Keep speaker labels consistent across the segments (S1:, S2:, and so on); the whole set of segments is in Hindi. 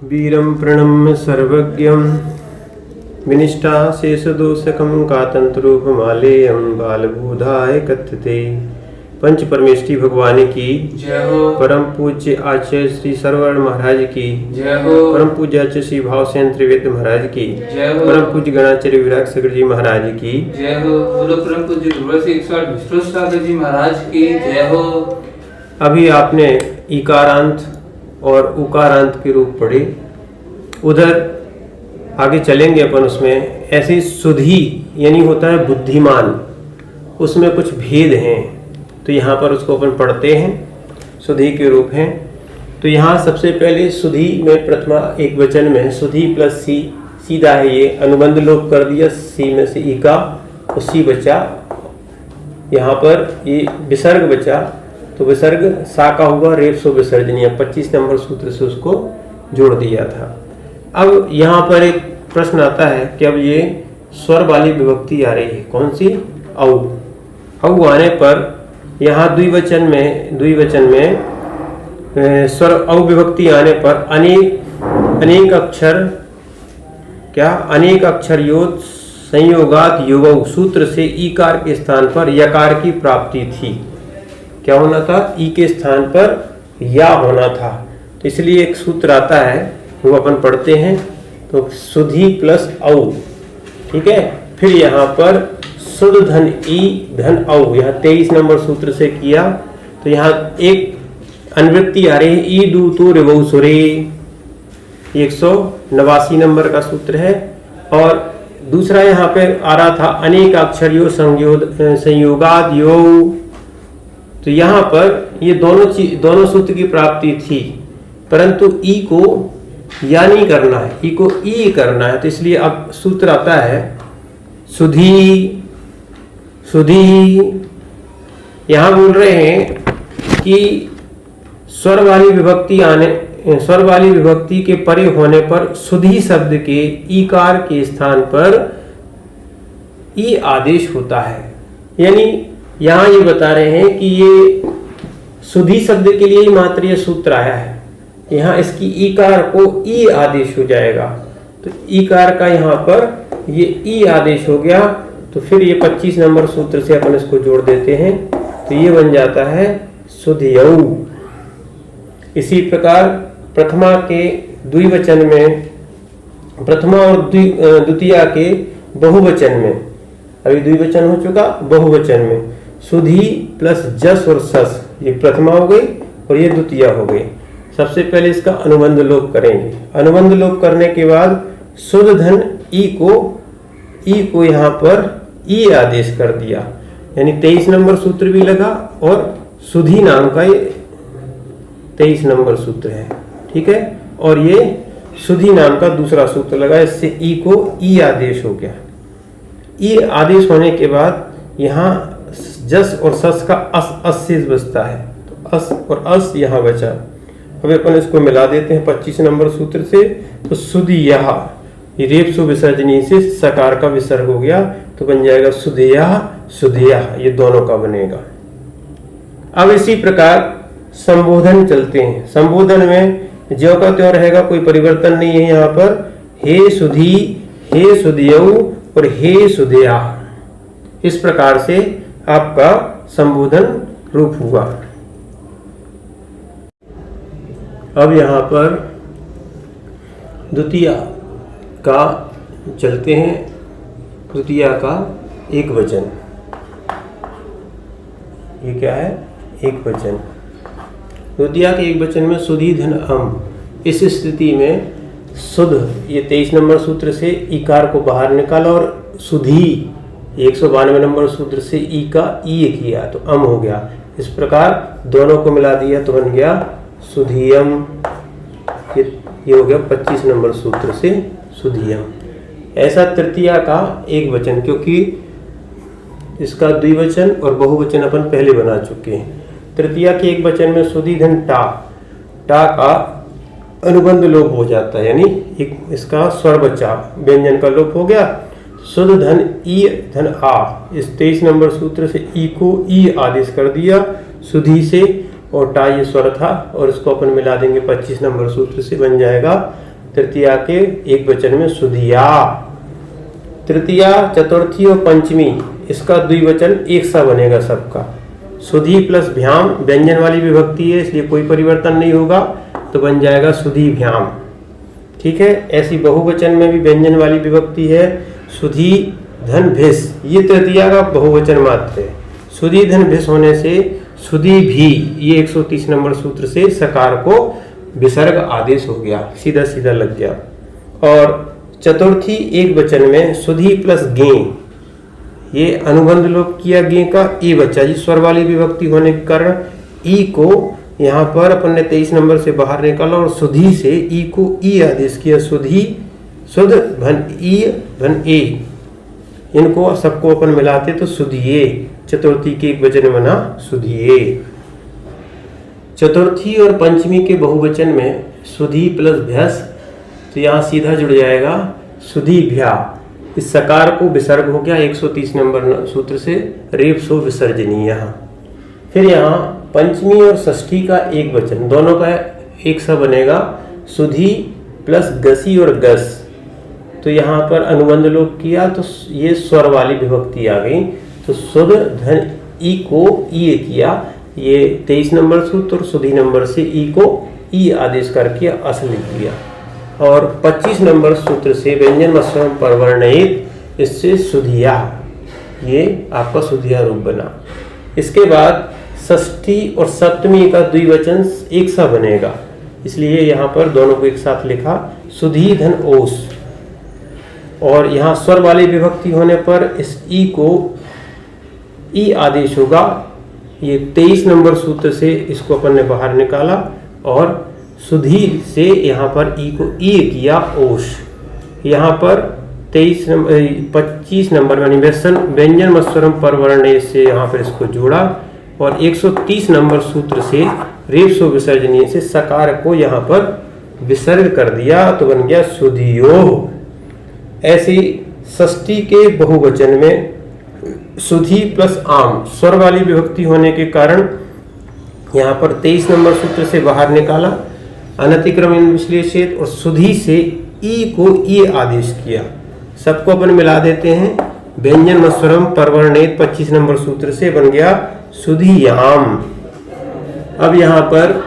S1: वीरं प्रणम्य सर्वज्ञं विनिष्टाशेषदोषकं कातंतरूपमालेयं बालबोधाय कथ्यते। पंच परमेष्ठी भगवान की
S2: जय हो।
S1: परम पूज्य आचार्य श्री सरवण महाराज की
S2: जय हो।
S1: परम पूज्य आचार्य श्री भावसेन त्रिवेद महाराज की
S2: जय हो।
S1: परम पूज्य गणाचार्य विराग सागर जी महाराज की
S2: जय हो। बोलो परम पूज्य ध्रुव 108 विष्णु सागर जी महाराज की जय हो।
S1: अभी आपने इकारांत और उकारांत के रूप पढ़े, उधर आगे चलेंगे अपन। उसमें ऐसी सुधी यानी होता है बुद्धिमान, उसमें कुछ भेद हैं, तो यहाँ पर उसको अपन पढ़ते हैं। सुधी के रूप हैं, तो यहाँ सबसे पहले सुधी में प्रथमा एक वचन में सुधी प्लस सी, सीधा है ये अनुबंध लोप कर दिया, सी में से ई का तो सी बचा। यहाँ पर ये विसर्ग बचा, तो विसर्ग सा का हुआ रेप्सो विसर्जनीय 25 नंबर सूत्र से उसको जोड़ दिया था। अब यहाँ पर एक प्रश्न आता है कि अब ये स्वर वाली विभक्ति आ रही है, कौन सी? औ। औ आने पर यहाँ द्विवचन में स्वर औ विभक्ति आने पर अनेक अक्षर क्या अनेक अक्षर योग संयोगात युगौ सूत्र से ईकार के स्थान पर यकार की प्राप्ति थी। क्या होना था? ई के स्थान पर या होना था। तो इसलिए एक सूत्र आता है, वो अपन पढ़ते हैं। तो सुधी प्लस औ, ठीक है। फिर यहाँ पर सुध धन ई धन औ, यहाँ 23 नंबर सूत्र से किया। तो यहाँ एक अनुवृत्ति आ रही है, ई दू तो रिवौ सुरे, 189 नंबर का सूत्र है। और दूसरा यहाँ पे आ रहा था अनेक अक्षरियों संयोगाद यो, तो यहाँ पर ये दोनों सूत्र की प्राप्ति थी, परंतु ई को या नहीं करना है, ई को ई करना है। तो इसलिए अब सूत्र आता है सुधी। यहाँ बोल रहे हैं कि स्वर वाली विभक्ति के परे होने पर सुधी शब्द के ईकार के स्थान पर ई आदेश होता है। यानी यहाँ ये बता रहे हैं कि ये सुधी शब्द के लिए ही मात्र ये सूत्र आया है, यहाँ इसकी ईकार को ई आदेश हो जाएगा। तो ईकार का यहाँ पर ये ई आदेश हो गया, तो फिर ये 25 नंबर सूत्र से अपन इसको जोड़ देते हैं, तो ये बन जाता है सुधियौ। इसी प्रकार प्रथमा के द्विवचन में, प्रथमा और द्वितीया के बहुवचन में, अभी द्विवचन हो चुका, बहुवचन में सुधी प्लस जस और सस, ये प्रथमा हो गई और ये द्वितीया हो गई। सबसे पहले इसका अनुबंध लोप करेंगे। अनुबंध लोप करने के बाद सुध धन ई को यहाँ पर ई आदेश कर दिया, यानी 23 नंबर सूत्र भी लगा और सुधी नाम का ये 23 नंबर सूत्र है, ठीक है। और ये सुधी नाम का दूसरा सूत्र लगा, इससे ई को ई आदेश हो गया। ई आदेश होने के बाद यहाँ जस और सस का अस शेष बचता है, तो अस और अस यहाँ बचा। अब अपन इसको मिला देते हैं 25 नंबर सूत्र से। तो सुधिया, ये रेप्सो विसर्जनी से सकार का विसर्ग हो गया, तो बन जाएगा सुधिया, ये दोनों का बनेगा। अब इसी प्रकार संबोधन चलते हैं। संबोधन में ज्यों का त्यों रहेगा, कोई परिवर्तन नहीं है। यहाँ पर हे सुधी, हे सुधियौ और हे सुधिया, इस प्रकार से आपका संबोधन रूप हुआ। अब यहाँ पर द्वितीया का चलते हैं। द्वितीया का एक वचन, ये क्या है? एक वचन। द्वितीया के एक वचन में सुधी धन अम, इस स्थिति में सुध, ये 23 नंबर सूत्र से इकार को बाहर निकाला और सुधी 192 नंबर सूत्र से ई का ई किया, तो अम हो गया। इस प्रकार दोनों को मिला दिया तो बन गया सुधियम। ये हो गया 25 नंबर सूत्र से सुधियम। ऐसा तृतीया का एक वचन, क्योंकि इसका द्विवचन और बहुवचन अपन पहले बना चुके हैं। तृतीया के एक वचन में सुधी धन टा का अनुबंध लोप हो जाता है, यानी एक इसका स्वर बचा, व्यंजन का लोप हो गया। सुध धन ई धन आ, इस 23 नंबर सूत्र से ई को ई आदेश कर दिया सुधी से, और टा ये स्वर था, और इसको अपन मिला देंगे 25 नंबर सूत्र से, बन जाएगा तृतीया के एक वचन में सुधिया। तृतीया, चतुर्थी और पंचमी इसका द्विवचन एक सा बनेगा सबका। सुधी प्लस भ्याम व्यंजन वाली विभक्ति है, इसलिए कोई परिवर्तन नहीं होगा, तो बन जाएगा सुधी भ्याम। ठीक है। ऐसी बहुवचन में भी व्यंजन वाली विभक्ति है, सुधी धन भिस, ये तृतीया का बहुवचन मात्र है। सुधी धन भिस होने से सुधी भी, ये 130 नंबर सूत्र से सकार को विसर्ग आदेश हो गया, सीधा सीधा लग गया। और चतुर्थी एक वचन में सुधी प्लस गे, ये अनुबंध लोप किया गे का ई बच्चा, जी स्वर वाली विभक्ति होने के कारण ई को यहाँ पर अपन ने 23 नंबर से बाहर निकाला और सुधी से ई को ई आदेश किया। सुधी, सुध धन ई धन ए, इनको सबको अपन मिलाते तो सुधिये। चतुर्थी के एक वचन बना सुधिये। चतुर्थी और पंचमी के बहुवचन में सुधी प्लस भ्यस, तो यहाँ सीधा जुड़ जाएगा सुधी भ्या। इस सकार को विसर्ग हो गया 130 नंबर सूत्र से, रेप सो विसर्जनीय। फिर यहाँ पंचमी और षष्ठी का एक वचन, दोनों का एक सा बनेगा, सुधी प्लस गसी और गस, तो यहाँ पर अनुबंध लोप किया तो ये स्वर वाली विभक्ति आ गई, तो सुध धन ई को ई किया, ये 23 नंबर सूत्र और सुधी नंबर से ई को ई आदेश करके अस लिख दिया। और 25 नंबर सूत्र से व्यंजन मत्स्वरम परवर्णयित, इससे सुधिया, ये आपका सुधिया रूप बना। इसके बाद षष्ठी और सप्तमी का द्विवचन एक सा बनेगा, इसलिए यहाँ पर दोनों को एक साथ लिखा, सुधी धन ओस। और यहाँ स्वर वाली विभक्ति होने पर इस ई को ई आदेश होगा, ये 23 नंबर सूत्र से इसको अपन ने बाहर निकाला और सुधी से यहाँ पर ई को ई किया ओश। यहाँ पर 25 नंबर यानी व्यंजन मत्स्वरम परवर्ण से यहाँ पर इसको जोड़ा और 130 नंबर सूत्र से रेपसो विसर्जनीय से सकार को यहाँ पर विसर्ग कर दिया, तो बन गया सुधियो। ऐसी षष्ठी के बहुवचन में सुधी प्लस आम, स्वर वाली विभक्ति होने के कारण यहाँ पर 23 नंबर सूत्र से बाहर निकाला, अनतिक्रमण विश्लेषित और सुधी से ई को ई आदेश किया। सबको अपन मिला देते हैं, व्यंजन मत्स्वरम परवर्णित 25 नंबर सूत्र से बन गया सुधियाम। अब यहाँ पर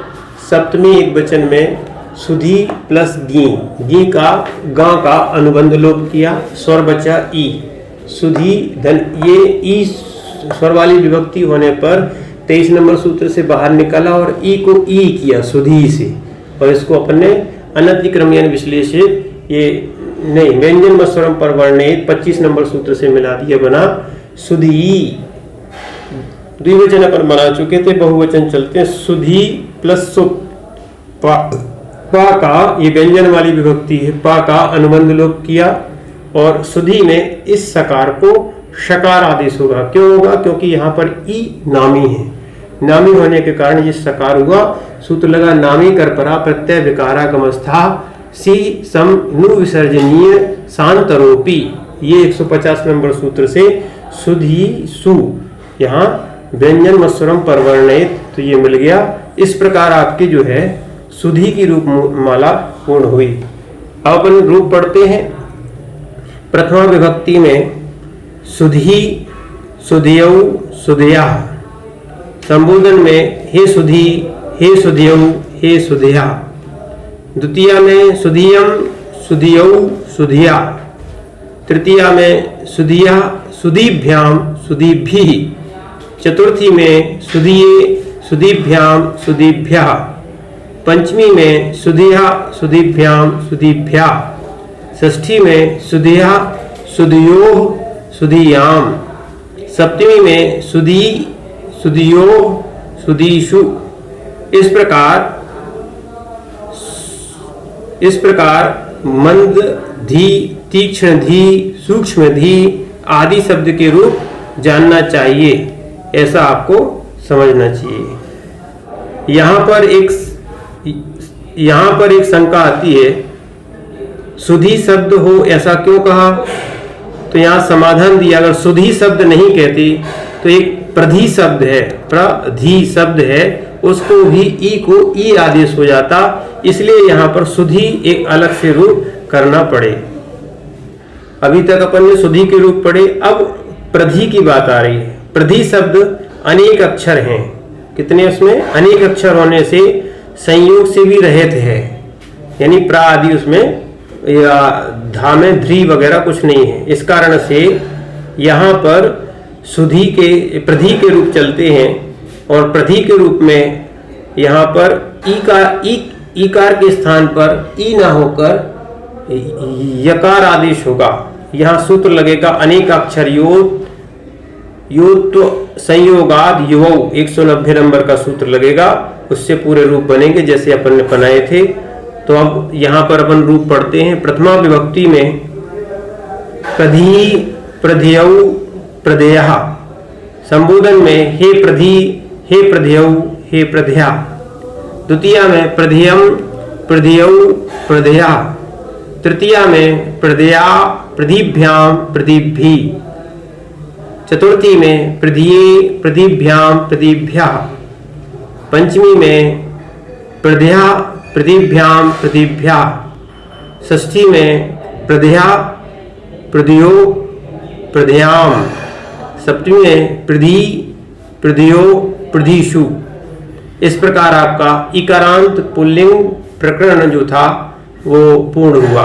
S1: सप्तमी एक वचन में सुधी प्लस गी का गा का अनुबंध लोप किया, स्वर बचा ई, सुधी धन, ये ई स्वर वाली विभक्ति होने पर 23 नंबर सूत्र से बाहर निकाला और ई को ई किया सुधी से, और इसको अपन ने अनतिक्रमण विश्लेषित, ये नहीं व्यंजन मत्स्वरम परवर्णित 25 नंबर सूत्र से मिला दिया, बना सुधी। द्विवचन अपन बना चुके थे, बहुवचन चलते हैं, सुधी प्लस सु, पा का, ये व्यंजन वाली विभक्ति है, पा का अनुबंध लोप किया और सुधी में इस सकार को शकार आदेश होगा। क्यों होगा? क्योंकि यहाँ पर ई नामी है, नामी होने के कारण ये सकार हुआ। सूत्र लगा नामी कर परा प्रत्यय विकारागमस्था सी सम नु विसर्जनीय शांतरोपी, ये 150 नंबर सूत्र से सुधी सु, यहाँ व्यंजन मत्स्वरम परवर्णित, तो ये मिल गया। इस प्रकार आपकी जो है सुधी की रूप माला पूर्ण हुई। अब अपन रूप पढ़ते हैं। प्रथमा विभक्ति में सुधी, सुधियौ, सुधिया। संबोधन में हे सुधी, हे सुधियौ, हे सुधिया। द्वितीया में सुधियम, सुधियौ, सुधिया। तृतीया में सुधिया, सुधीभ्याम, सुधीभ्यः। चतुर्थी में सुधिये, सुधीभ्याम, सुधीभ्यः। पंचमी में सुधिया, सुधीभ्याम, सुधीभ्यः। षष्ठी में सुधिया, सुधियोः, सुधियाम। सप्तमी में सुधी, सुधियोः, सुधीषु। इस प्रकार मंद, धी, तीक्ष्ण धी, सूक्ष्म धी आदि शब्द के रूप जानना चाहिए, ऐसा आपको समझना चाहिए। यहाँ पर एक शंका आती है, सुधी शब्द हो ऐसा क्यों कहा? तो यहाँ समाधान दिया, अगर सुधी शब्द नहीं कहते तो एक प्रधी शब्द है, प्रधी शब्द है, उसको भी ई को ई आदेश हो जाता, इसलिए यहाँ पर सुधी एक अलग से रूप करना पड़े। अभी तक अपन ने सुधी के रूप पढ़े, अब प्रधि की बात आ रही है। प्रधि शब्द अनेक अक्षर हैं, कितने उसमें अनेक अक्षर होने से संयोग से भी रहित है, यानी प्रा आदि उसमें या धा में ध्री वगैरह कुछ नहीं है। इस कारण से यहाँ पर सुधी के प्रधि के रूप चलते हैं और प्रधि के रूप में यहाँ पर ईकार के स्थान पर ई ना होकर यकार आदेश होगा। यहाँ सूत्र लगेगा अनेक अक्षर योत्व संयोगाद युवौ, 190 नंबर का सूत्र लगेगा, उससे पूरे रूप बनेंगे जैसे अपन ने बनाए थे। तो अब यहाँ पर अपन रूप पढ़ते हैं। प्रथमा विभक्ति में प्रधि प्रध्यौ प्रध्यः, संबोधन में हे प्रधि हे प्रध्यौ हे प्रध्या। द्वितीया में प्रध्यम प्रध्यौ प्रध्यः, तृतीया में प्रदया प्रदीभ्याम प्रदीभि, चतुर्थी में प्रदीये प्रदीभ्याम प्रदीभ्यः, पंचमी में प्रदया प्रदीभ्याम प्रदीभ्यः, षष्ठी में प्रदया प्रदयो प्रदयाम, सप्तमी में प्रदी प्रदयो प्रदीषु। इस प्रकार आपका इकारांत पुल्लिंग प्रकरण जो था वो पूर्ण हुआ।